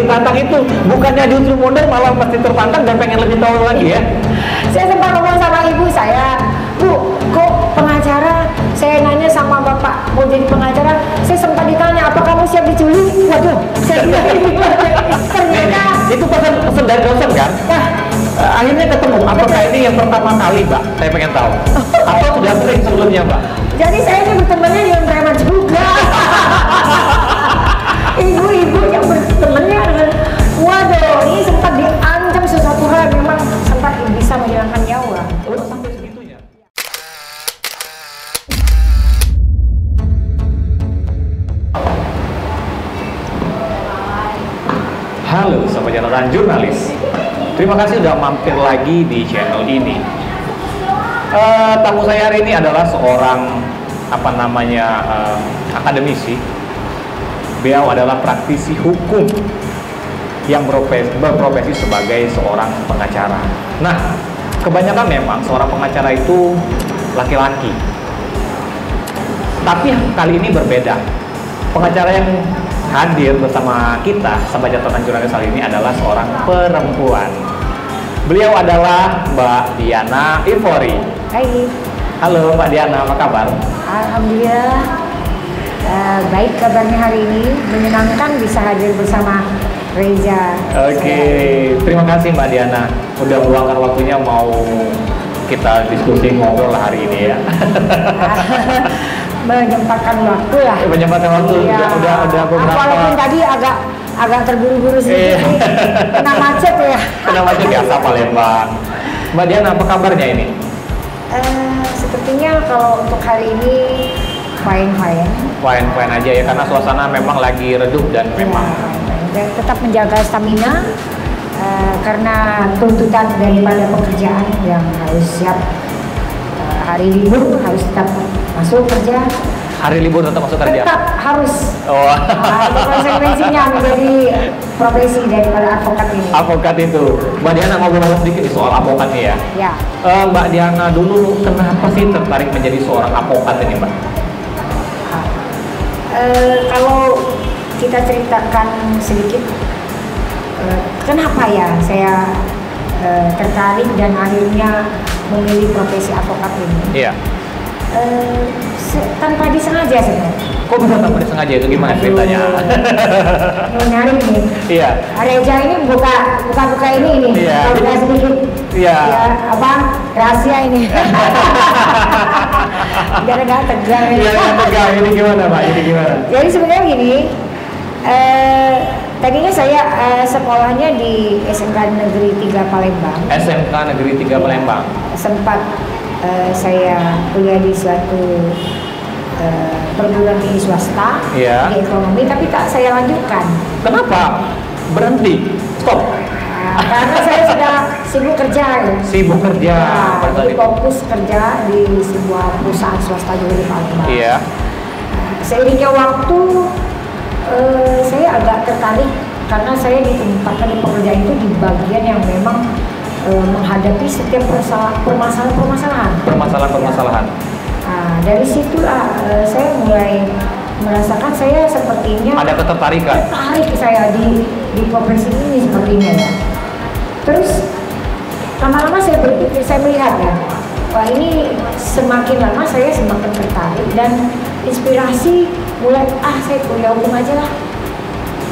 ditantang itu bukannya justru mundur, malah pasti tertantang dan pengen lebih tahu lagi ya. Saya sempat ngomong sama ibu saya, Bu, kok pengacara? Saya nanya sama bapak mau jadi pengacara, saya sempat ditanya apa kamu siap diculik? Waduh, saya bilang ternyata itu pesan dari dosen kan? Nah, akhirnya ketemu. Apakah ini yang pertama kali, Mbak? Saya pengen tahu. Atau sudah sering sebelumnya, Mbak? jadi saya ini bertemannya dengan preman juga. Ibu-ibu yang bertemannya dengan, waduh, ini sempat diancam sesuatu hal, memang sempat bisa menghilangkan nyawa. Oh, sampai segitunya. Halo Sobat Catatan Jurnalis, terima kasih sudah mampir lagi di channel ini. Tamu saya hari ini adalah seorang akademisi. Beliau adalah praktisi hukum yang berprofesi sebagai seorang pengacara. Nah, kebanyakan memang seorang pengacara itu laki-laki. Tapi kali ini berbeda. Pengacara yang hadir bersama kita, Sobat Catatan Jurnalis kali ini adalah seorang perempuan. Beliau adalah Mbak Diana Ivori. Hai. Halo Mbak Diana, apa kabar? Alhamdulillah, baik kabarnya hari ini. Menyenangkan bisa hadir bersama Reza. Oke, terima kasih Mbak Diana udah meluangkan waktunya mau kita diskusi ngobrol hari ini ya. Menyempatkan waktu lah. Menyempatkan waktu, ya. udah beberapa. Walaupun tadi agak terburu-buru sedikit, kena macet ya. Kena macet biasa Palembang. Mbak Diana, apa kabarnya ini? Sepertinya kalau untuk hari ini fine aja ya, karena suasana memang lagi redup dan memang dan tetap menjaga stamina karena tuntutan daripada pekerjaan yang harus siap. Hari libur harus tetap masuk kerja. Hari libur tetap masuk kerja? Tetap harus. Oh. Itu konsekuensinya menjadi profesi daripada advokat ini. Advokat itu. Mbak Diana ngobrol sedikit soal advokat nih ya. Ya. Mbak Diana dulu kenapa sih tertarik menjadi seorang advokat ini, Mbak? Kalau kita ceritakan sedikit, kenapa ya saya tertarik dan akhirnya memilih profesi advokat ini? Iya. Tanpa disengaja sebenarnya. Kok bisa tanpa disengaja, itu gimana ceritanya? Menarik nih. Iya. Reza ini buka ini. Iya. Buka sedikit. Iya. Ya, rahasia ini. Biar agak tegang ini. Iya, tegang. Ini gimana, Pak? Ini gimana? Jadi sebenarnya gini, tadinya saya sekolahnya di SMK Negeri 3 Palembang. SMK Negeri 3 Palembang. Sempat saya kuliah di suatu perguruan tinggi swasta, Iya. di ekonomi, tapi tak saya lanjutkan. Kenapa? Berhenti? Stop? Karena saya sudah sibuk kerja ya. Sibuk kerja. Nah, jadi fokus kerja di sebuah perusahaan swasta juga di Palembang. Iya. Seiringnya waktu saya agak tertarik karena saya ditempatkan di pekerjaan itu di bagian yang memang menghadapi setiap permasalahan. Permasalahan. Nah, dari situlah saya mulai merasakan saya sepertinya Ada ketertarikan? tertarik saya di profesi ini sepertinya ya. Terus lama-lama saya berpikir, saya melihat ya, wah ini semakin lama saya semakin tertarik dan inspirasi mulai saya kuliah hukum aja lah.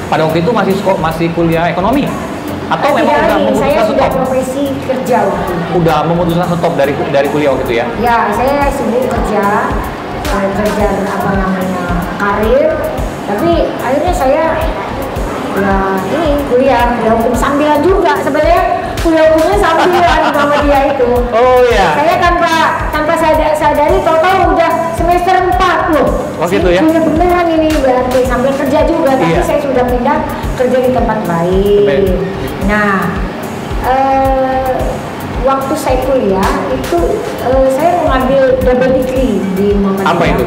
Pada waktu itu masih kuliah ekonomi? Atau memang udah memutuskan saya sudah stop? profesi kerja waktu itu. Udah memutuskan stop dari kuliah waktu itu ya? Ya, saya sibuk kerja karir, tapi akhirnya saya ya ini kuliah hukum sambilan juga sebenarnya. Kuliah hukumnya sambilan sama dia itu. Oh iya. Saya tanpa sadari total udah semester 4 loh. Oh gitu ya? Beneran ini berarti sambil kerja juga, tapi Iya. saya sudah pindah kerja di tempat lain. Nah, waktu saya kuliah itu saya mengambil double degree di Muhammadiyah. Apa itu?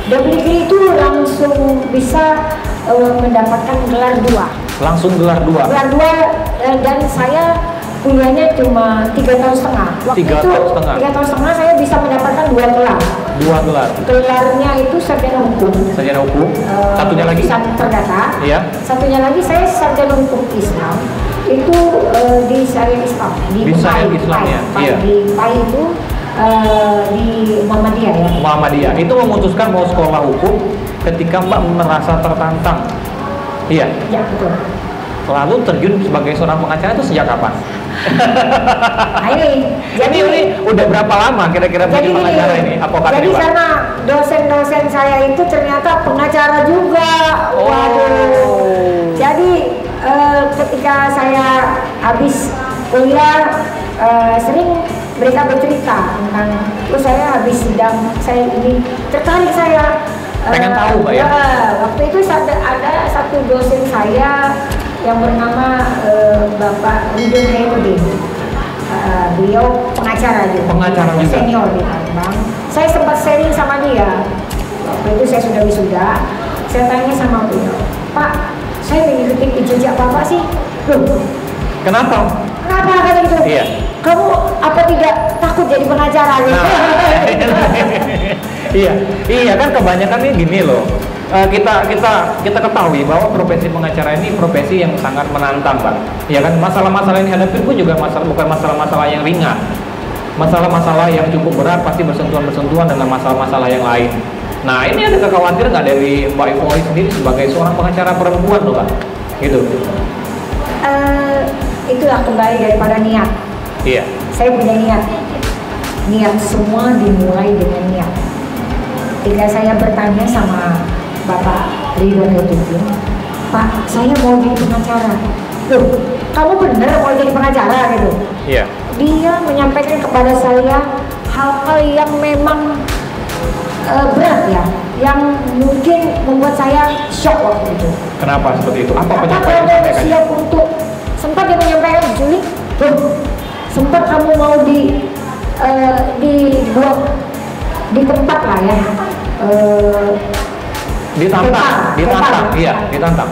Double degree itu langsung bisa mendapatkan gelar 2. Langsung gelar 2? Gelar 2 dan saya kuliahnya cuma 3,5 tahun. Waktu 3,5 tahun. 3,5 tahun saya bisa mendapatkan 2 gelar. 2 gelar. Gelarnya itu sarjana hukum. Sarjana hukum. Satunya lagi? Perdata. Iya. Satunya lagi saya sarjana hukum Islam. Itu di Syariah Islam. Di Syariah Islam ya. Iya. Di PAI itu di Muhammadiyah ya. Muhammadiyah. Itu memutuskan mau sekolah hukum ketika Mbak merasa tertantang. Iya. Ya betul. Lalu terjun sebagai seorang pengacara itu sejak kapan? Nah, ini udah berapa lama kira-kira menjadi pengacara ini? Jadi karena dosen-dosen saya itu ternyata pengacara juga. Waduh. Jadi ketika saya habis kuliah sering mereka bercerita tentang, saya habis sidang, saya ini tertarik saya. Pengen tahu Mbak ya? Waktu itu ada satu dosen saya yang bernama Bapak Ridwan Hairudin. Beliau pengacara juga. Pengacara juga. Senior di Palembang. Saya sempat sharing sama dia. Waktu itu saya sudah wisuda. Saya tanya sama beliau, Pak, saya mengikuti jejak Bapak sih. Loh, kenapa? Kenapa kata gitu? Iya. Kamu apa tidak takut jadi pengacara gitu? Iya kan kebanyakan ini gini loh. Kita ketahui bahwa profesi pengacara ini profesi yang sangat menantang, Pak. Ya kan, masalah-masalah yang dihadapi pun juga bukan masalah-masalah yang ringan. Masalah-masalah yang cukup berat pasti bersentuhan dengan masalah-masalah yang lain. Nah, ini ada kekhawatiran nggak dari Mbak Ivori sendiri sebagai seorang pengacara perempuan loh, Pak? Gitu. Itulah kembali daripada niat. Iya. Saya punya niat. Niat semua dimulai dengan niat. Ketika saya bertanya sama Bapak Ridwan Hairudin, Pak, saya mau jadi pengacara. Loh, kamu benar mau jadi pengacara gitu? Iya. Dia menyampaikan kepada saya hal-hal yang memang berat ya, yang mungkin membuat saya shock waktu itu. Kenapa seperti itu? Apa penyampaian kamu siap untuk, sempat dia menyampaikan, Juli, sempat kamu mau dibuat di tempat lah ya, ditantang, iya, ditantang.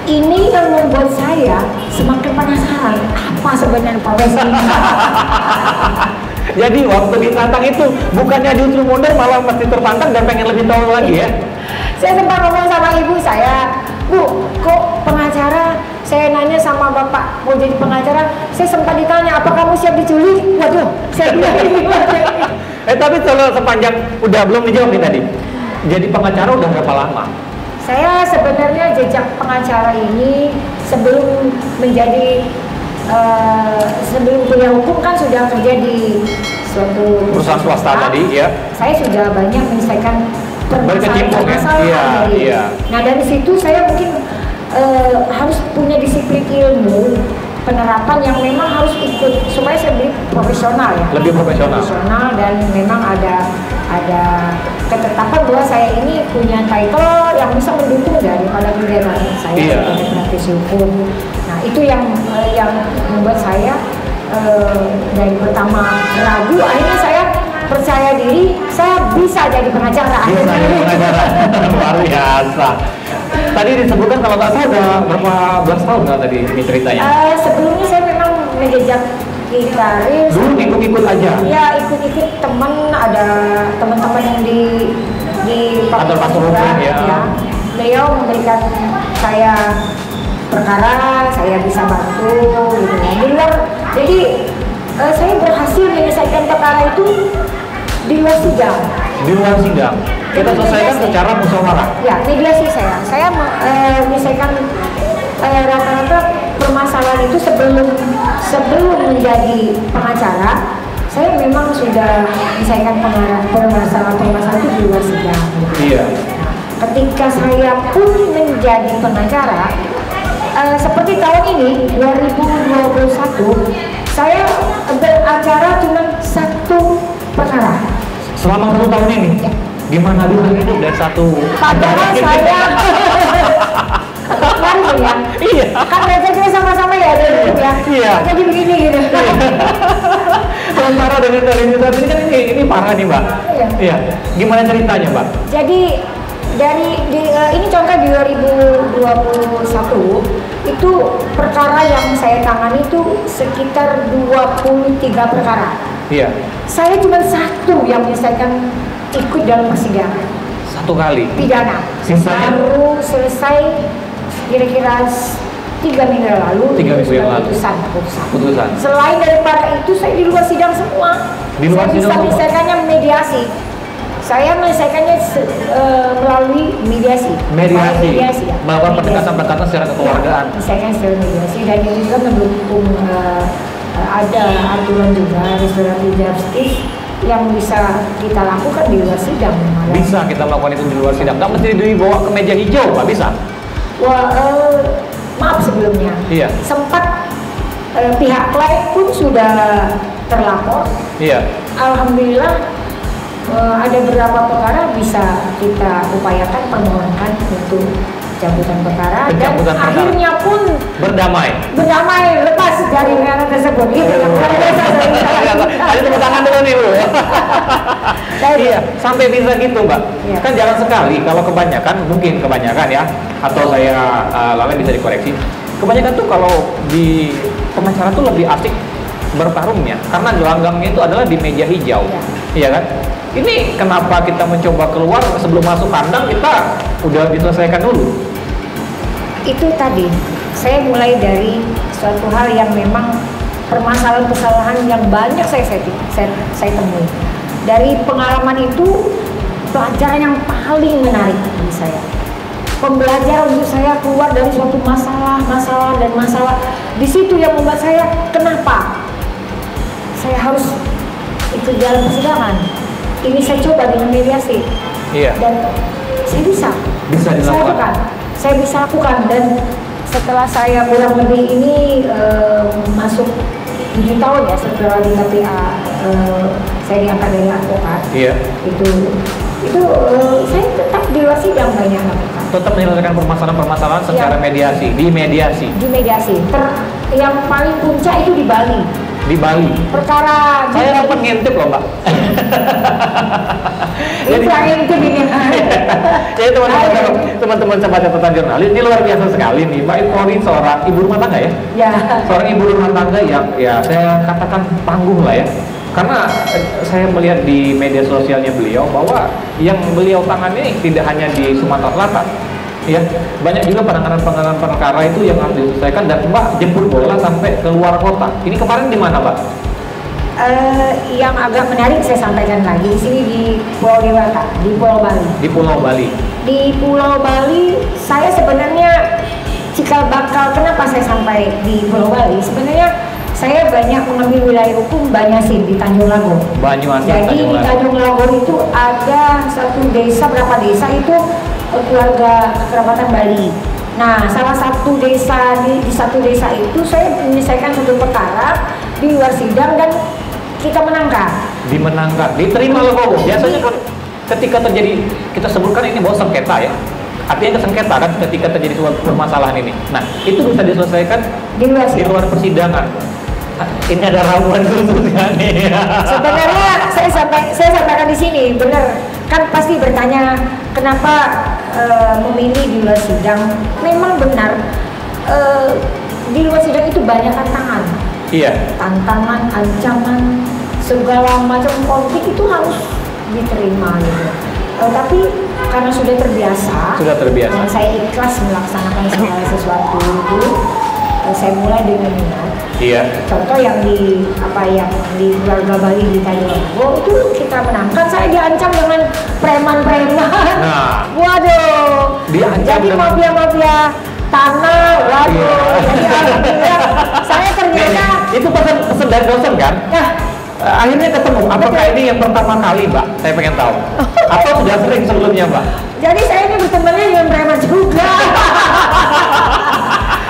Ini yang membuat saya semakin penasaran apa sebenarnya profesi ini. Jadi waktu ditantang itu bukannya justru mundur, malah mesti tertantang dan pengen lebih tahu lagi ya. Saya sempat ngomong sama ibu saya, Bu, kok pengacara? Saya nanya sama bapak mau jadi pengacara, saya sempat ditanya, apa kamu siap diculik? Waduh, saya bilang tapi kalau sepanjang, udah belum dijawab nih tadi. Jadi pengacara udah berapa lama? Saya sebenarnya jejak pengacara ini sebelum menjadi sebelum kuliah hukum kan sudah kerja di suatu perusahaan swasta tadi ya. Saya sudah banyak menyelesaikan berkecimpung ya. Iya. Nah dari situ saya mungkin harus punya disiplin ilmu penerapan yang memang harus ikut supaya saya lebih profesional ya. Lebih profesional dan memang ada ketetapan bahwa saya ini punya title yang bisa mendukung daripada kegiatan saya sebagai praktisi hukum. Nah itu yang membuat saya dari pertama ragu, akhirnya saya percaya diri, saya bisa jadi pengacara. Bisa jadi pengacara, luar biasa. Tadi disebutkan kalau nggak salah udah berapa belas tahun nggak tadi ini ceritanya? Sebelumnya saya memang menjejak karir. Dulu ikut-ikut aja? Ya ikut-ikut teman, ada teman-teman yang di kantor hukum ya. Beliau memberikan saya perkara, saya bisa bantu gitu ya. Di luar, jadi saya berhasil menyelesaikan perkara itu di luar sidang. Di luar sidang. Kita selesaikan secara musyawarah. Ya, mediasi saya. Saya menyelesaikan rata-rata permasalahan itu sebelum menjadi pengacara. Saya memang sudah menyelesaikan permasalahan itu di luar sidang. Iya. Ketika saya pun menjadi pengacara, seperti tahun ini 2021, saya beracara cuma satu perkara. Selama 1 tahun ini? Ya. Gimana bisa hidup dari satu? Padahal saya kemarin ya. Iya. Kan belajar kita sama-sama ya dulu ya. Iya. Jadi begini gitu. Sementara dengan rutinitas ini kan ini parah nih Mbak. Iya. Iya. Gimana ceritanya Mbak? Jadi Ini contoh di 2021 itu perkara yang saya tangani itu sekitar 23 perkara. Iya. Saya cuma satu yang menyelesaikan ikut dalam persidangan. Satu kali. Pidana. Sisanya? Baru selesai kira-kira 3 minggu lalu. 3 minggu yang lalu. Putusan. Selain daripada itu saya di luar sidang semua. Di luar sidang saya bisa semua? menyelesaikannya mediasi. Saya menyelesaikannya melalui mediasi. Mediasi. Ya. Melakukan pendekatan-pendekatan secara kekeluargaan. Ya, menyelesaikan secara mediasi dan ini juga mendukung ada aturan juga restoratif justice yang bisa kita lakukan di luar sidang. Bisa kita melakukan itu di luar sidang. Nggak mesti dibawa ke meja hijau, Pak, bisa? Wah, maaf sebelumnya. Iya. Sempat pihak klien pun sudah terlapor. Iya. Alhamdulillah ada beberapa perkara bisa kita upayakan permohonkan untuk pencabutan perkara dan akhirnya pun berdamai lepas dari perkara tersebut gitu ya. Ada tepuk tangan dulu nih, Bu. Iya, sampai bisa gitu, Mbak. Iya. Kan jarang sekali kalau kebanyakan ya, atau saya lalai bisa dikoreksi. Kebanyakan tuh kalau di pengacara tuh lebih asik bertarungnya karena gelanggangnya itu adalah di meja hijau. Iya kan? Ini kenapa kita mencoba keluar sebelum masuk kandang kita udah diselesaikan dulu? Itu tadi saya mulai dari suatu hal yang memang permasalahan-kesalahan yang banyak saya temui. Dari pengalaman itu pelajaran yang paling menarik bagi saya. Pembelajaran untuk saya keluar dari suatu masalah. Di situ yang membuat saya kenapa saya harus ikut dalam persidangan. Ini saya coba dengan mediasi. Iya. Dan saya bisa dilakukan. Saya bisa lakukan dan setelah saya kurang lebih ini masuk 7 tahun ya setelah di KPA saya diangkat dari advokat. Iya. Itu saya tetap di luar sidang banyak lakukan. Tetap menyelesaikan permasalahan-permasalahan secara mediasi, di mediasi. Yang paling puncak itu di Bali. Di Bali. Perkara saya dapat ngintip loh, Mbak. Jadi teman-teman sahabat catatan jurnalis, ini luar biasa sekali nih, Mbak Ivori seorang ibu rumah tangga ya. Ya. Seorang ibu rumah tangga yang ya saya katakan tangguh lah ya. Karena saya melihat di media sosialnya beliau bahwa yang beliau tangani tidak hanya di Sumatera Selatan. Ya, banyak juga penanganan perkara itu yang harus diselesaikan dan Mbak jemput bola sampai ke luar kota. Ini kemarin di mana, Mbak? Yang agak menarik saya sampaikan lagi di sini di Pulau Dewata, di Pulau Bali. Di Pulau Bali. Di Pulau Bali, saya sebenarnya cikal bakal kenapa saya sampai di Pulau Bali. Sebenarnya saya banyak mengambil wilayah hukum Banyasin di Tanjung Lago. Jadi di Tanjung Lago itu ada satu desa, berapa desa itu keluarga kerabatan Bali. Nah, salah satu desa di satu desa itu saya menyelesaikan satu perkara di luar sidang dan kita menangkan. Diterima loh, Bu. Biasanya kan ketika terjadi, kita sebutkan ini bahwa sengketa ya. Artinya sengketa kan ketika terjadi suatu permasalahan ini. Nah, itu bisa diselesaikan di luar persidangan. Ini ada ramuan khususnya nih. Sebenarnya saya sampaikan di sini, benar kan pasti bertanya kenapa memilih di luar sidang. Memang benar di luar sidang itu banyak tantangan. Iya. Tantangan, ancaman, segala macam konflik itu harus diterima gitu. Tapi karena sudah terbiasa, saya ikhlas melaksanakan segala sesuatu itu. Saya mulai dengan minat. Iya. Contoh yang di keluarga Bali di Tanjung Lago itu kita menangkan. Saya diancam dengan preman-preman. Nah. Waduh. Diancam jadi mafia-mafia tanah. Waduh. Jadi alhamdulillah saya ternyata itu pesan dari dosen kan? Nah. Akhirnya ketemu. Apakah ini yang pertama kali, Mbak? Saya pengen tahu. Atau sudah sering sebelumnya, Mbak? Jadi saya ini bertemannya dengan preman juga.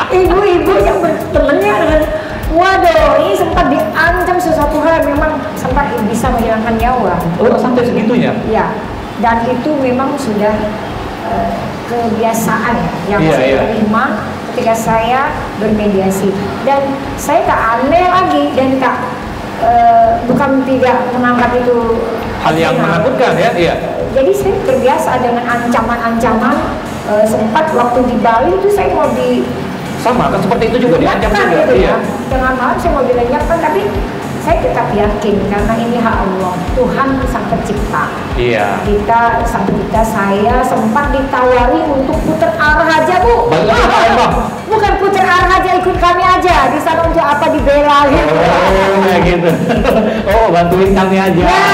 Ibu-ibu yang bertemannya dengan, waduh, ini sempat diancam sesuatu hal memang sempat bisa menghilangkan nyawa. Oh, sampai segitunya? Ya, dan itu memang sudah kebiasaan yang saya terima ketika saya bermediasi. Dan saya tak aneh lagi dan tak bukan tidak menganggap itu Hal yang menakutkan ya, iya. Jadi saya terbiasa dengan ancaman-ancaman. Sempat waktu di Bali itu saya mau Sama kan seperti itu juga diancam juga, gitu iya. ya. Tengah malam saya mau dilenyapkan, tapi saya tetap yakin karena ini hak Allah, Tuhan sang pencipta. Iya. Kita sang pencipta. Saya sempat ditawari untuk putar arah aja, Bu. Bukan putar arah aja, ikut kami aja di sana untuk apa, dibela gitu. Oh, kayak gitu. Oh, bantuin kami aja. Ya.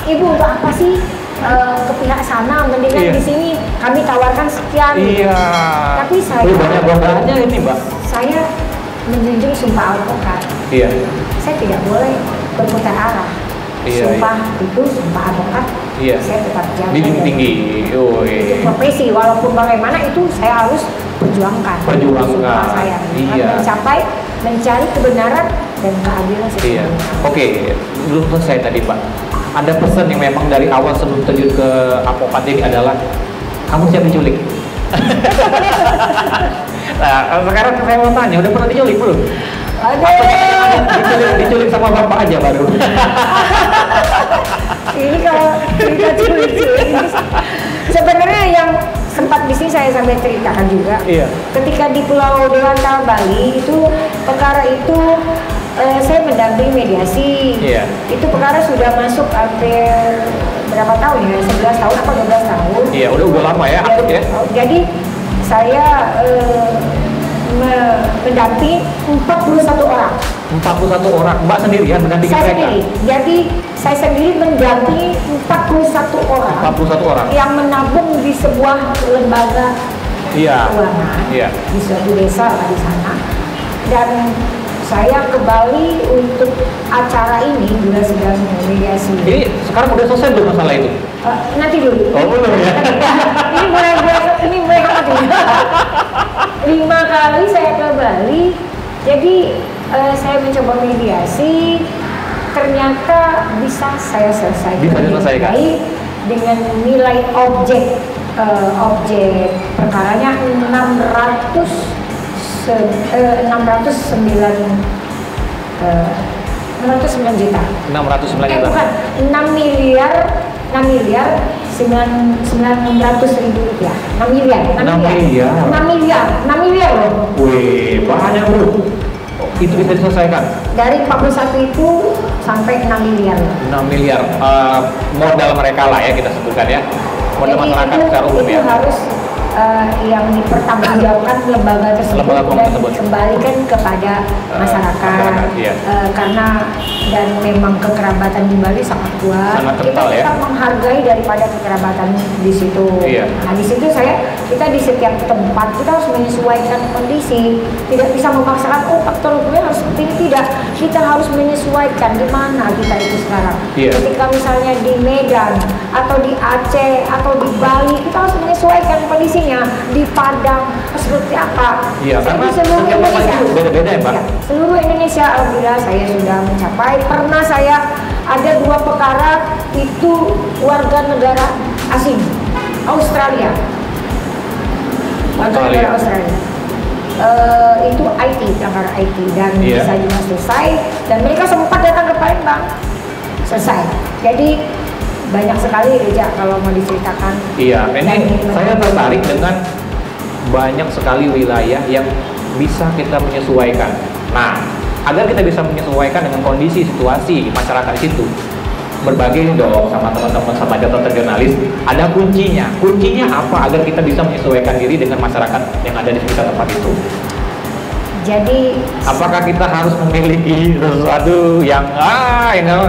Ibu untuk apa sih ke pihak sana, mendingan Iya. di sini kami tawarkan sekian. Iya. Tapi saya banyak godanya ini, Mbak. Saya menjunjung sumpah advokat. Iya. Saya tidak boleh berputar arah. Iya, Sumpah itu sumpah advokat. Iya. Saya tetap jaga. Dijunjung tinggi. Oh, Itu iya. profesi, walaupun bagaimana itu saya harus perjuangkan. Perjuangkan. Sumpah saya. Iya. Mencapai, mencari kebenaran dan keadilan Iya. sesungguhnya. Oke, belum selesai tadi, Pak. Ada pesan yang memang dari awal sebelum terjun ke advokat ini adalah kamu siap diculik. Nah, sekarang saya mau tanya, udah pernah diculik belum? Diculik sama bapak aja baru. Ini kalau cerita culik ini sebenarnya yang sempat di sini saya sampai ceritakan juga. Iya. Ketika di Pulau Dewata Bali itu perkara itu saya mendampingi mediasi. Iya. Itu perkara sudah masuk hampir berapa tahun ya? 11 tahun apa 12 tahun? Iya, udah lama ya, akut ya. Jadi saya mendampingi 41 orang. 41 orang, Mbak sendirian mendampingi Saya mereka? sendiri. Jadi saya sendiri mendampingi 41 orang 41 orang? yang menabung di sebuah lembaga Iya. keuangan Iya. di suatu desa lah di sana. Dan saya ke Bali untuk acara ini juga sedang mediasi. Ini sekarang udah selesai belum masalah itu? Nanti dulu. Oh, belum ya? ini mulai kapan dulu? 5 kali saya ke Bali. Jadi saya mencoba mediasi, ternyata bisa saya selesaikan. Bisa diselesaikan. Baik, dengan nilai objek perkaranya 609 juta. 609 juta. Bukan, 6 miliar 900 ribu rupiah. 6 miliar. 6 miliar loh. Wih, banyak bro. Itu bisa diselesaikan? Dari 41 itu sampai 6 miliar. 6 miliar. Modal mereka lah ya kita sebutkan ya. Modal Jadi masyarakat itu, secara umum ya. harus yang dipertanggungjawabkan lembaga tersebut Lembaga dan tersebut. dikembalikan kepada masyarakat. Iya. Karena dan memang kekerabatan di Bali sangat kuat. Sangat Kita kental ya. tetap menghargai daripada kekerabatan di situ. Iya. Nah di situ kita di setiap tempat kita harus menyesuaikan kondisi. Tidak bisa memaksakan faktor hukumnya harus seperti ini, tidak. Kita harus menyesuaikan di mana kita itu sekarang. Iya. Ketika misalnya di Medan atau di Aceh atau di Bali, kita harus menyesuaikan kondisinya. Di Padang seperti apa? Iya, Saya karena di seluruh setiap tempat Indonesia. itu beda-beda ya, Pak? Ya, seluruh Indonesia alhamdulillah saya sudah mencapai. Pernah saya ada 2 perkara itu warga negara asing Australia. Warga negara Australia. Itu IT, perkara IT dan Iya. bisa juga selesai dan mereka sempat datang ke Palembang. Selesai. Jadi banyak sekali Reja kalau mau diceritakan. Iya, ini saya tertarik dengan banyak sekali wilayah yang bisa kita menyesuaikan. Nah, agar kita bisa menyesuaikan dengan kondisi situasi masyarakat di situ, berbagi dong sama teman-teman sama jurnalis. Ada kuncinya. Kuncinya apa agar kita bisa menyesuaikan diri dengan masyarakat yang ada di sekitar tempat itu? Jadi Apakah kita harus memiliki sesuatu yang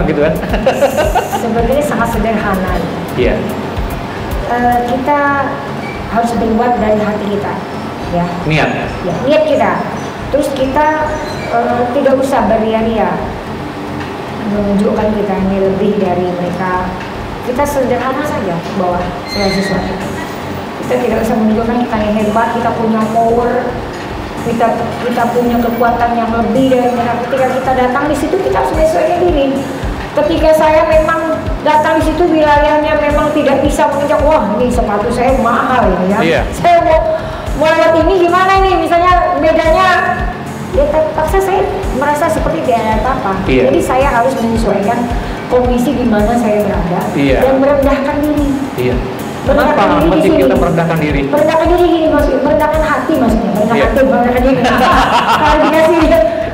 gitu kan? sebenarnya sangat sederhana. Iya. Kita harus berbuat dari hati kita, ya. Niat. Ya, niat kita. Terus kita tidak usah beria-ria menunjukkan kita ini lebih dari mereka. Kita sederhana saja bahwa saya sesuatu. Kita tidak usah menunjukkan kita yang hebat, kita punya power, kita punya kekuatan yang lebih dari mereka. Ketika kita datang di situ kita harus menyesuaikan diri. Ketika saya memang datang di situ wilayahnya memang tidak bisa menginjak, wah ini sepatu saya mahal ini ya. Iya. Saya mau lewat ini gimana nih? Misalnya bedanya ya terpaksa saya merasa seperti tidak ada apa-apa. Iya. Jadi saya harus menyesuaikan kondisi di mana saya berada Iya. dan merendahkan diri. Iya. Merendahkan Kenapa diri di penting sini. kita merendahkan diri? Merendahkan diri gini maksudnya, merendahkan hati maksudnya, merendahkan Iya. hati, merendahkan diri. Kalau dikasih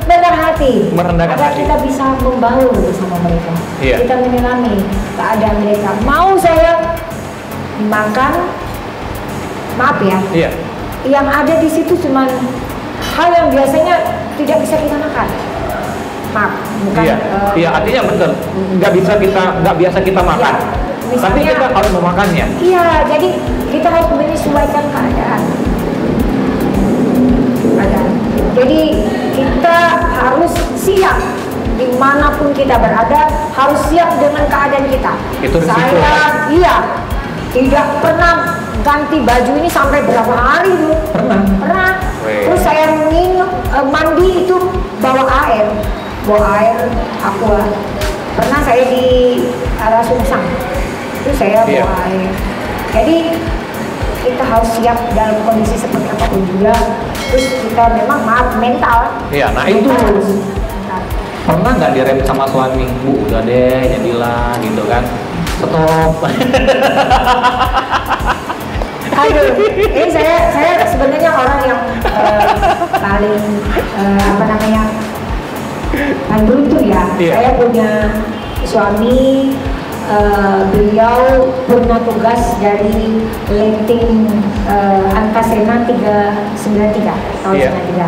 merendahkan hati, Merendahkan agar hati. kita bisa membaur bersama mereka. Iya. Kita menyelami keadaan mereka. Mau saya makan, maaf ya, Iya. yang ada di situ cuma hal yang biasanya tidak bisa kita makan. Maaf, bukan. Iya. Iya, artinya betul. Nggak biasa kita makan. Misalnya- Tapi kita harus memakannya. Iya, jadi kita harus menyesuaikan keadaan. Jadi kita harus siap dimanapun kita berada, harus siap dengan keadaan kita. Itu risiko, Saya, iya, tidak pernah ganti baju ini sampai berapa hari tuh? Pernah. Weh. Terus saya minum, mandi itu bawa air aqua. Pernah saya di arah Sungsang, itu saya Iya. bawa air. Jadi kita harus siap dalam kondisi seperti apapun juga. Terus kita memang maaf mental. Iya, nah itu. Mental harus mental. Pernah nggak direm sama suami? Bu, udah deh, jadilah gitu kan. Stop. Aduh, ini saya sebenarnya orang yang paling paling beruntung ya. Iya. Saya punya suami, beliau pernah tugas dari Letting Antasena 393 tahun Iya. 93.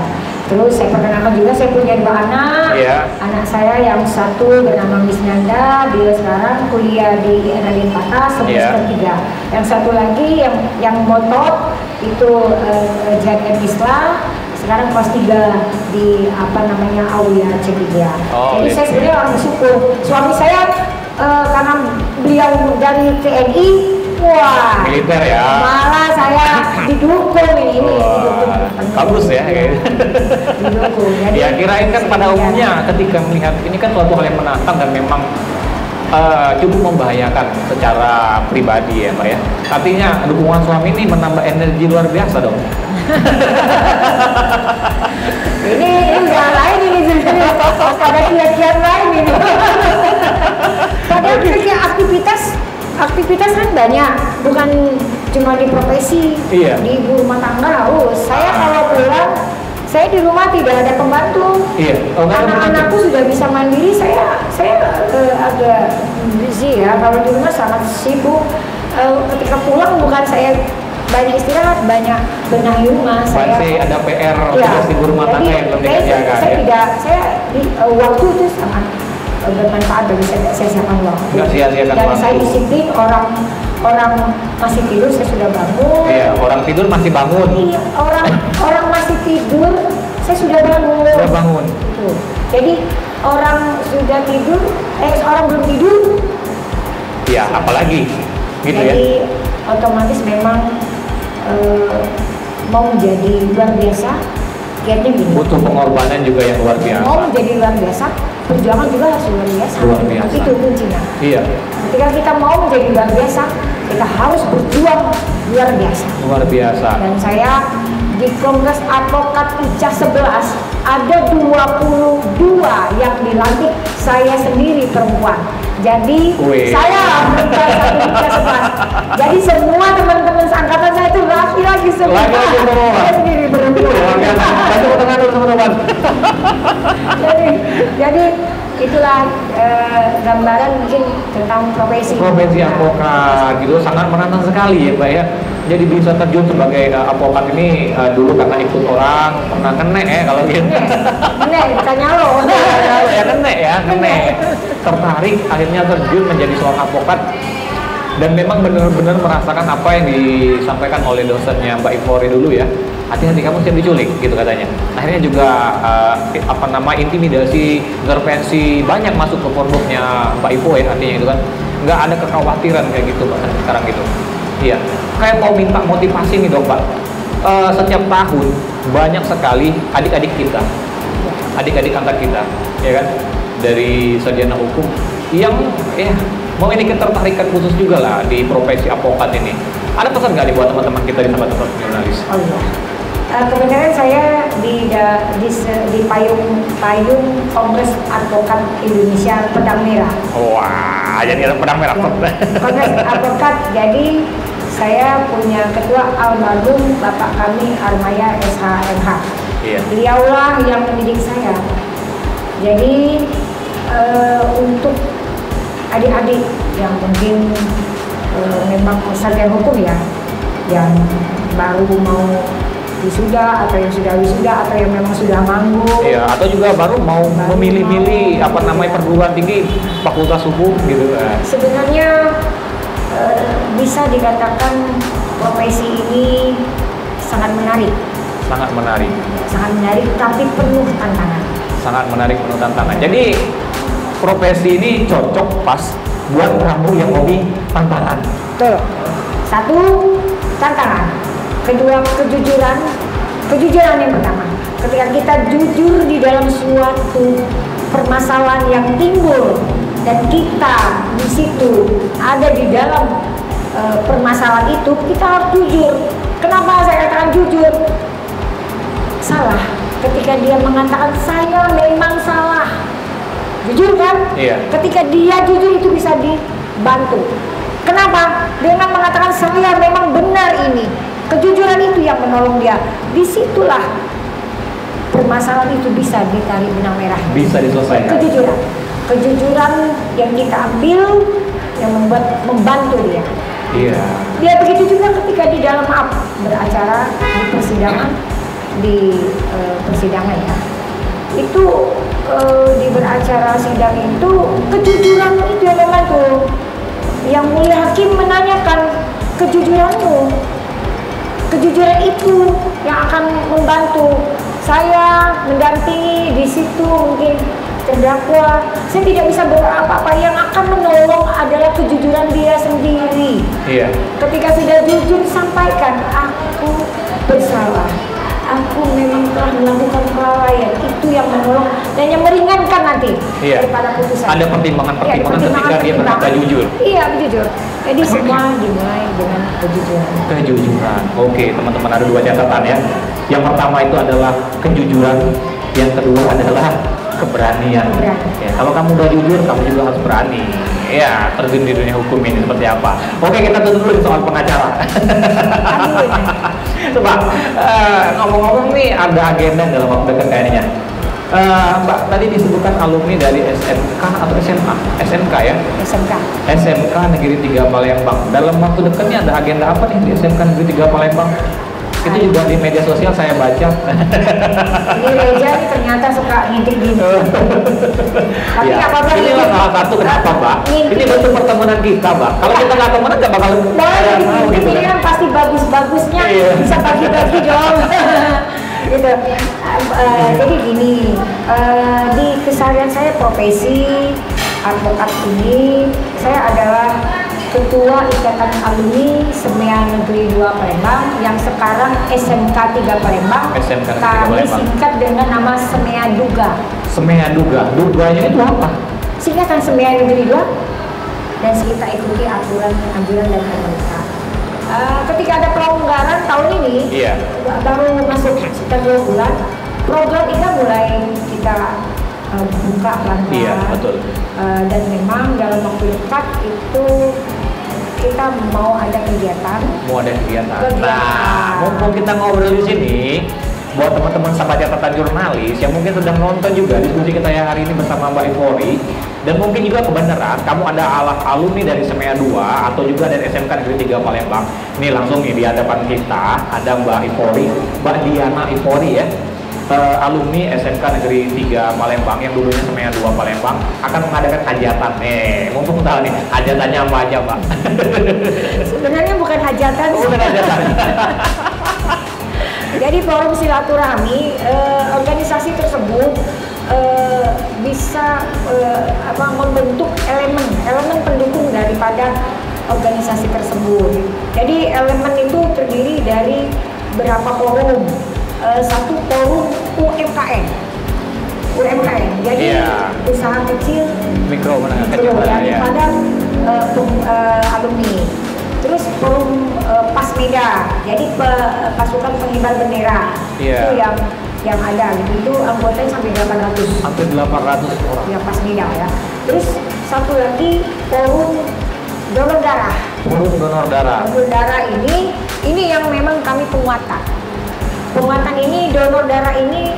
Terus saya perkenalkan juga, saya punya 2 anak. Iya. Anak saya yang satu bernama Miss Nanda, dia sekarang kuliah di Radin Patah semester 3. Yang satu lagi yang motot itu JM Islam, sekarang kelas 3 di Aulia Cekidya. Oh, Jadi saya gitu. sebenarnya orang bersyukur. Suami saya karena beliau dari TNI, wah, Militer ya. malah saya didukung ini didukung. Wah, bagus ya kayak gitu. Didukung. Jadi, Ya kirain kan pada iya. umumnya ketika melihat ini kan suatu hal yang menantang dan memang cukup membahayakan secara pribadi ya Mbak ya. Artinya dukungan suami ini menambah energi luar biasa dong. Ini yang lain ini sebenarnya ada kiat-kiat lain ini. Padahal kita aktivitas kan banyak, bukan cuma di profesi, Iya. di ibu rumah tangga harus. Saya kalau pulang, saya di rumah tidak ada pembantu. Iya. Oh, nggak ada Anak-anakku sudah bisa mandiri, saya agak busy ya. Kalau di rumah sangat sibuk. Ketika pulang bukan saya banyak istirahat, banyak benahi rumah. Masih ada PR tugas ibu rumah tangga yang belum dikerjakan ya. Saya di waktu itu sangat bermanfaat bagi saya siapkan waktu. Nggak sia-siakan Dan waktu. saya disiplin, orang masih tidur saya sudah bangun. Iya, orang tidur masih bangun. Iya, orang masih tidur saya sudah bangun. Sudah bangun. Gitu. Jadi orang sudah tidur, orang belum tidur. Ya, apalagi gitu ya. Jadi otomatis memang mau menjadi luar biasa, kiatnya gini. Butuh pengorbanan juga yang luar biasa. Mau menjadi luar biasa, perjuangan juga harus luar biasa. Luar biasa. Itu kuncinya. Iya, Ketika kita mau menjadi luar biasa, kita harus berjuang luar biasa. luar biasa. Dan saya di Kongres Advokat UCA 11 ada 22 yang dilantik, saya sendiri perempuan. Jadi Wih. saya bukan satu UCA 11. Jadi semua teman-teman seangkatan saya itu laki-laki semua. Laki-laki semua. Saya sendiri perempuan. Luar biasa. Tepuk tangan dulu teman-teman. jadi itulah gambaran mungkin tentang profesi. Profesi advokat gitu sangat menantang sekali ya Mbak ya. Jadi bisa terjun sebagai advokat ini dulu karena ikut orang pernah kena ya kalau gitu. Bener, tanya lo. Ya kena. Tertarik akhirnya terjun menjadi seorang advokat dan memang benar-benar merasakan apa yang disampaikan oleh dosennya Mbak Ivori dulu ya. Hati-hati kamu siap diculik gitu katanya. Akhirnya juga intimidasi, intervensi banyak masuk ke forumnya Mbak Ivo ya artinya itu kan. Nggak ada kekhawatiran kayak gitu bahkan sekarang gitu. Iya. Kayak mau minta motivasi nih dong Pak. Setiap tahun banyak sekali adik-adik kita, adik-adik angkat kita, ya kan, dari sarjana hukum yang mau ini ketertarikan khusus juga lah di profesi advokat ini. Ada pesan nggak nih buat teman-teman kita di tempat-tempat jurnalis? Oh iya. Kebetulan saya di payung Kongres Advokat Indonesia Pedang Merah. Wah, jadi ada pedang merah. Ya, Kongres Advokat. Jadi saya punya ketua almarhum Bapak kami Armaya SHMH. Iya. Beliaulah yang mendidik saya. Jadi untuk adik-adik yang mungkin memang sarjana hukum ya, yang baru mau wisuda atau yang sudah wisuda atau yang memang sudah manggung. Iya, atau juga baru mau memilih-milih apa namanya perguruan tinggi, fakultas hukum gitu. Sebenarnya bisa dikatakan profesi ini sangat menarik. Sangat menarik. Sangat menarik tapi penuh tantangan. Sangat menarik, penuh tantangan. Jadi profesi ini cocok pas buat kamu yang hobi tantangan. Betul. Satu, tantangan. Kedua, kejujuran. Kejujuran yang pertama. Ketika kita jujur di dalam suatu permasalahan yang timbul dan kita di situ ada di dalam permasalahan itu, kita harus jujur. Kenapa saya katakan jujur? Salah ketika dia mengatakan saya memang salah. Jujur kan? Iya. Ketika dia jujur itu bisa dibantu. Kenapa? Dengan mengatakan saya memang benar ini. Kejujuran itu yang menolong dia. Disitulah permasalahan itu bisa ditarik benang merah. Bisa diselesaikan. Kejujuran. Kejujuran yang kita ambil yang membantu dia. Iya. Dia begitu juga ketika di dalam beracara di persidangan, persidangan ya. Itu di beracara sidang itu kejujuran itu yang membantu. Yang mulia hakim menanyakan kejujuranmu. Kejujuran itu yang akan membantu saya mendampingi di situ mungkin terdakwa. Saya tidak bisa berapa-apa, yang akan menolong adalah kejujuran dia sendiri. Iya. Ketika sudah jujur sampaikan, aku bersalah. Aku memang telah melakukan kelalaian. Itu yang menolong dan yang meringankan nanti daripada putusan. Ada pertimbangan-pertimbangan ketika dia berkata jujur. Iya, jujur. Jadi semua dimulai dengan kejujuran. Kejujuran. Oke, teman-teman, ada dua catatan ya. Yang pertama itu adalah kejujuran. Yang kedua adalah keberanian. Ya, kalau kamu udah jujur, kamu juga harus berani. Ya, terjun di dunia hukum ini seperti apa. Oke, kita tutup dulu soal pengacara. Coba, ngomong-ngomong nih, ada agenda dalam waktu dekat kayaknya. Mbak, tadi disebutkan alumni dari SMK atau SMA? SMK ya? SMK. SMK Negeri 3 Palembang. Dalam waktu dekat nih ada agenda apa nih di SMK Negeri 3 Palembang? Itu juga di media sosial saya baca. Ini Reja ini ternyata suka ngintip gini. Tapi Ya, apa-apa inilah salah satu kenapa, Mbak. Ini bentuk pertemanan kita, Mbak. Kalau kita nggak temenan nggak bakal mau gitu ini kan. kan pasti bagus-bagusnya bisa bagi-bagi dong. Gitu. Jadi gini, di keseharian saya profesi advokat ini, saya adalah Ketua Ikatan Alumni SMEA Negeri 2 Palembang yang sekarang SMK 3 Palembang. SMK 3 Kami Palembang. singkat dengan nama SMEA Duga. SMEA Duga. Duganya itu apa? Singkatan SMEA Negeri 2 dan kita ikuti aturan anjuran dan pemerintah. Ketika ada pelonggaran tahun ini, baru masuk sekitar 2 bulan, program kita mulai kita buka pelan-pelan. Iya, betul. Dan memang dalam waktu dekat itu kita mau ada kegiatan. Mau ada kegiatan. Nah, mumpung kita ngobrol di sini, buat teman-teman sahabat catatan jurnalis yang mungkin sedang nonton juga diskusi kita yang hari ini bersama Mbak Ivori, dan mungkin juga kebenaran kamu ada alumni dari SMEA 2 atau juga dari SMK Negeri 3 Palembang. Ini langsung nih di hadapan kita ada Mbak Ivori, Mbak Diana Ivori ya. Alumni SMK Negeri 3 Palembang yang dulunya SMEA 2 Palembang akan mengadakan hajatan. Mumpung tahu nih, hajatannya apa aja, Mbak? Sebenarnya bukan hajatan. Bukan hajatan. Jadi forum silaturahmi, organisasi tersebut bisa membentuk elemen pendukung daripada organisasi tersebut. Jadi elemen itu terdiri dari berapa forum. Satu forum UMKM, jadi usaha kecil, mikro menengah kecil daripada alumni. Terus forum Pasmeda, jadi pasukan pengibar bendera. Iya. Itu yang ada gitu. Itu anggotanya sampai 800. Hampir 800 orang. Ya Pasmeda ya. Terus satu lagi forum donor darah. Forum donor darah. Donor darah ini yang memang kami penguatan. Penguatan ini donor darah ini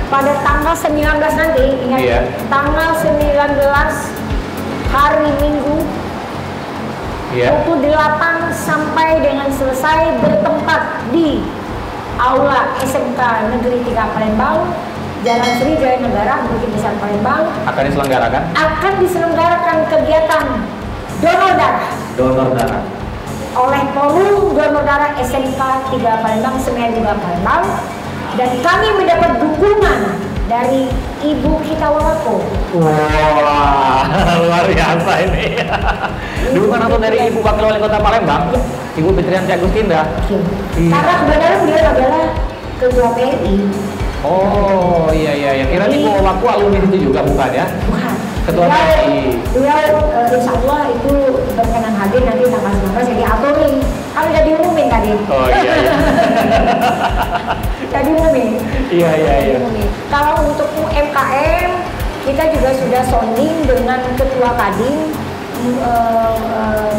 pada tanggal 19 nanti, ingat Iya. tanggal 19 hari Minggu Iya. pukul 8 sampai dengan selesai bertempat di Aula SMK Negeri 3 Palembang, Jalan Sri Jaya Negara, Bukit Besar Palembang. Akan diselenggarakan? Akan diselenggarakan kegiatan donor darah Donor darah. oleh Forum Donor Darah SMK 3 Palembang, Semea 2 Palembang, dan kami mendapat dukungan dari Ibu kita Wawako. Wah, luar biasa ini. Dukungan langsung dari Ibu Wakil Wali Kota Palembang, Ibu Fitrianti Agustinda. Iya. Karena sebenarnya beliau adalah ketua PRI. Oh iya iya, kira Jadi- Ibu Wawako alumni itu juga bukan ya? Bukan. Ketua PRI. Beliau insya Allah itu berkenan hadir nanti tanggal 19 jadi aturin. Kalau udah diumumin tadi. Oh iya iya. Udah diumumin. Iya iya iya. Kalau untuk UMKM kita juga sudah sounding dengan Ketua Kadin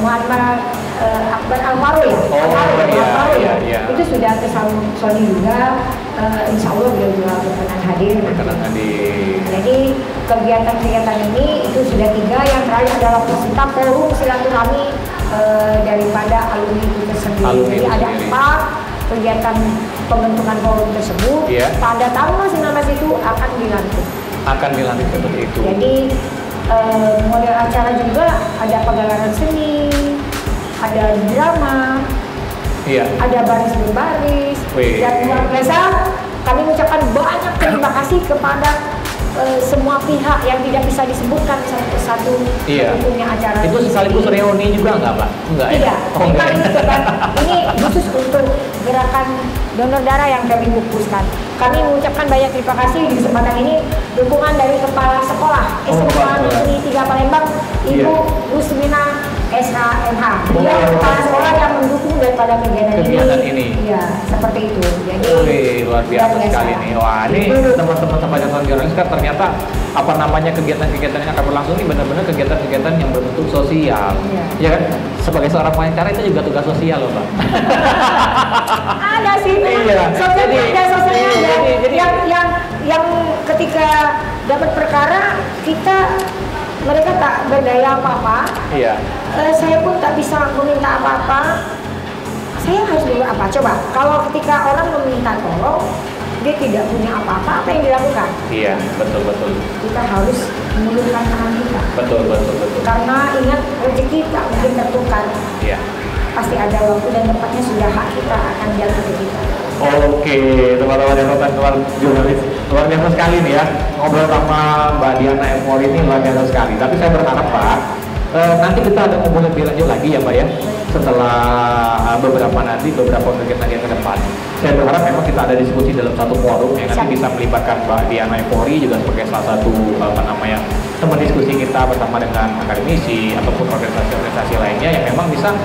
Muhammad Akbar Almaru ya. Oh, Almaru, iya, Almaru ya. iya, iya. Itu sudah ke sounding juga. Insya Allah beliau juga berkenan hadir. Berkenan hadir. Jadi kegiatan-kegiatan ini itu sudah 3. Yang terakhir adalah peserta forum silaturahmi daripada alumni itu sendiri. Alumni Jadi itu ada sendiri. 4 kegiatan pembentukan forum tersebut. Iya. Pada tanggal 19 itu akan dilantik. Akan dilantik seperti itu. Jadi model acara juga ada pagelaran seni, ada drama, Iya. ada baris berbaris, Wih. dan luar biasa kami mengucapkan banyak terima kasih kepada semua pihak yang tidak bisa disebutkan satu persatu Iya. punya acara Itu sekaligus reuni juga nggak, Pak? Enggak ya? tidak, Oh, enggak. memang itu kan ini khusus untuk gerakan donor darah yang kami fokuskan. Kami mengucapkan banyak terima kasih di kesempatan ini dukungan dari Kepala Sekolah SMK Kepala Sekolah. Negeri 3 Palembang, Ibu Iya. Rusmina SHMH. Beliau Oh. Kepala Sekolah yang mendukung daripada Kegiatan ini. Iya, seperti itu. Jadi Wih, luar biasa sekali nih. Wah, ini Itu. teman-teman sepanjang jurnalis kan ternyata apa namanya kegiatan-kegiatan yang akan berlangsung ini benar-benar kegiatan-kegiatan yang berbentuk sosial. Iya. Ya kan? Sebagai seorang pengacara itu juga tugas sosial loh, Pak. ada sih memang Iya. sosialnya Jadi- ada sosialnya iya, ada. jadi- yang ketika dapat perkara mereka tak berdaya apa-apa. Iya. Saya pun tak bisa meminta apa-apa. Saya harus berbuat apa? Coba kalau ketika orang meminta tolong dia tidak punya apa-apa, apa yang dilakukan? Iya, betul betul. Kita harus mengulurkan tangan kita. Betul betul betul. Karena ingat rezeki tak mungkin tertukar. Iya. Pasti ada waktu dan tempatnya sudah hak kita akan jatuh ke kita. Oke, teman-teman yang nonton luar jurnalis luar biasa sekali nih ya, ngobrol sama Mbak Diana Emori ini luar biasa sekali. Tapi saya berharap Pak, nanti kita ada ngobrol lebih lanjut lagi ya Mbak ya, setelah beberapa kegiatan yang ke depan. Saya berharap memang kita ada diskusi dalam satu forum yang nanti bisa melibatkan Mbak Diana Emori juga sebagai salah satu teman diskusi kita bersama dengan akademisi ataupun organisasi-organisasi lainnya yang memang bisa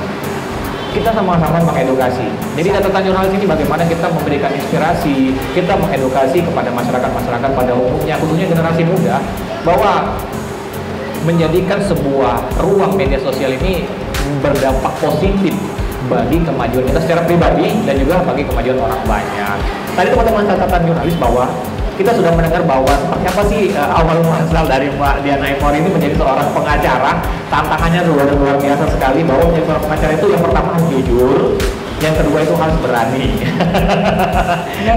kita sama-sama mengedukasi. Jadi catatan jurnalis ini bagaimana kita memberikan inspirasi, kita mengedukasi kepada masyarakat-masyarakat pada umumnya, khususnya generasi muda, bahwa menjadikan sebuah ruang media sosial ini berdampak positif bagi kemajuan kita secara pribadi dan juga bagi kemajuan orang banyak. Tadi teman-teman catatan jurnalis bahwa kita sudah mendengar bahwa seperti apa sih awal muasal dari Mbak Diana Emori ini menjadi seorang pengacara. Tantangannya luar biasa sekali, bahwa menjadi seorang pengacara itu yang pertama harus jujur, yang kedua itu harus berani.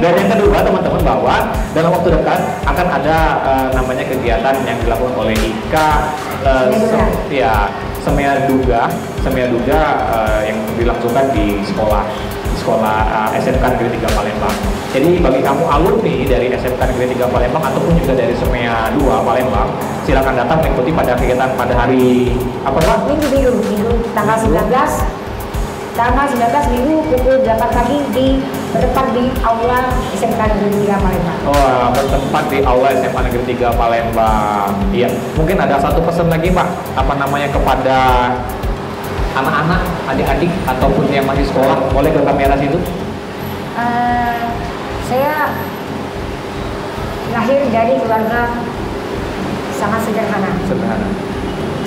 Dan yang kedua teman-teman bahwa dalam waktu dekat akan ada namanya kegiatan yang dilakukan oleh IKA Semea Duga yang dilangsungkan di sekolah SMK Negeri 3 Palembang. Jadi bagi kamu alumni dari SMK Negeri 3 Palembang ataupun juga dari Semea 2 Palembang, silakan datang mengikuti pada kegiatan pada hari apa Pak? Minggu tanggal 19 Minggu pukul 8 pagi bertempat di Aula SMK Negeri 3 Palembang. Oh, bertempat di Aula SMA Negeri 3 Palembang. Iya, mungkin ada satu pesan lagi Pak, kepada anak-anak, adik-adik ataupun yang masih sekolah, boleh ke kamera situ. Saya lahir dari keluarga sangat sederhana. Sederhana.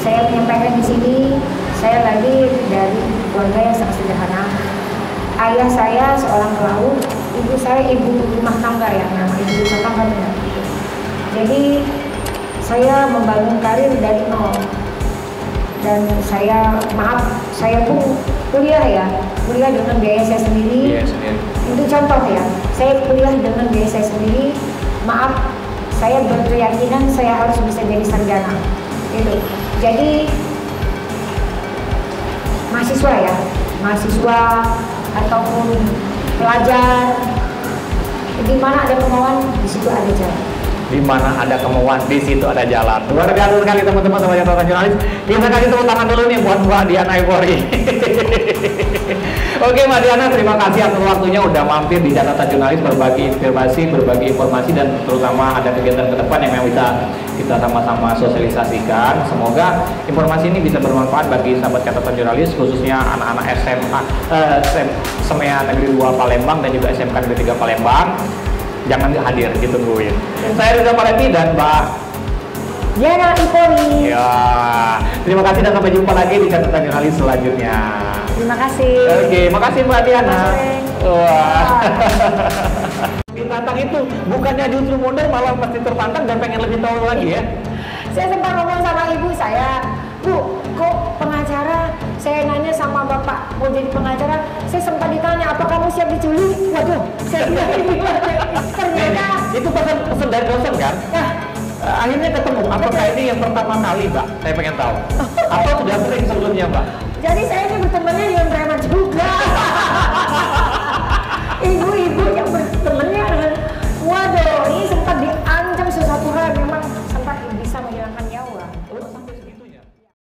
Saya menyampaikan di sini, saya lahir dari keluarga yang sangat sederhana. Ayah saya seorang pelaut, ibu saya ibu rumah tangga yang nama ibu rumah tangga benar. Jadi saya membangun karir dari nol. Dan saya, maaf, saya pun kuliah dengan biaya saya sendiri. Iya, sendiri. Itu contoh ya, saya kuliah dengan biaya saya sendiri. Maaf, saya berkeyakinan saya harus bisa jadi sarjana. Gitu. Jadi mahasiswa ataupun pelajar, di mana ada kemauan, di situ ada jalan. Di mana ada kemauan, di situ ada jalan. Luar biasa sekali teman-teman sebagai catatan jurnalis. Kita kasih tepuk tangan dulu nih buat Mbak Diana Ivory. Oke Mbak Diana, terima kasih atas waktunya udah mampir di catatan jurnalis, berbagi informasi dan terutama ada kegiatan ke depan yang bisa kita sama-sama sosialisasikan. Semoga informasi ini bisa bermanfaat bagi sahabat catatan jurnalis, khususnya anak-anak SMA Negeri 2 Palembang dan juga SMK Negeri 3 Palembang. Jangan hadir, ditungguin. Saya Reza Paleti dan Mbak Diana Ivory. Ya, terima kasih dan sampai jumpa lagi di catatan jurnalis selanjutnya. Terima kasih. Oke, makasih Mbak Diana. Wah. Ditantang itu bukannya justru mundur, malah pasti tertantang dan pengen lebih tahu lagi ya. Saya sempat ngomong sama ibu saya, Bu, kok pengacara? Saya nanya sama bapak mau jadi pengacara, saya sempat ditanya apa kamu siap diculik? Waduh, saya bilang ternyata itu pesan dari dosen kan? Ya. Akhirnya ketemu. Apakah ini yang pertama kali Mbak? Saya pengen tahu. Apa sudah sering sebelumnya Mbak? Jadi saya ini bertemannya dengan preman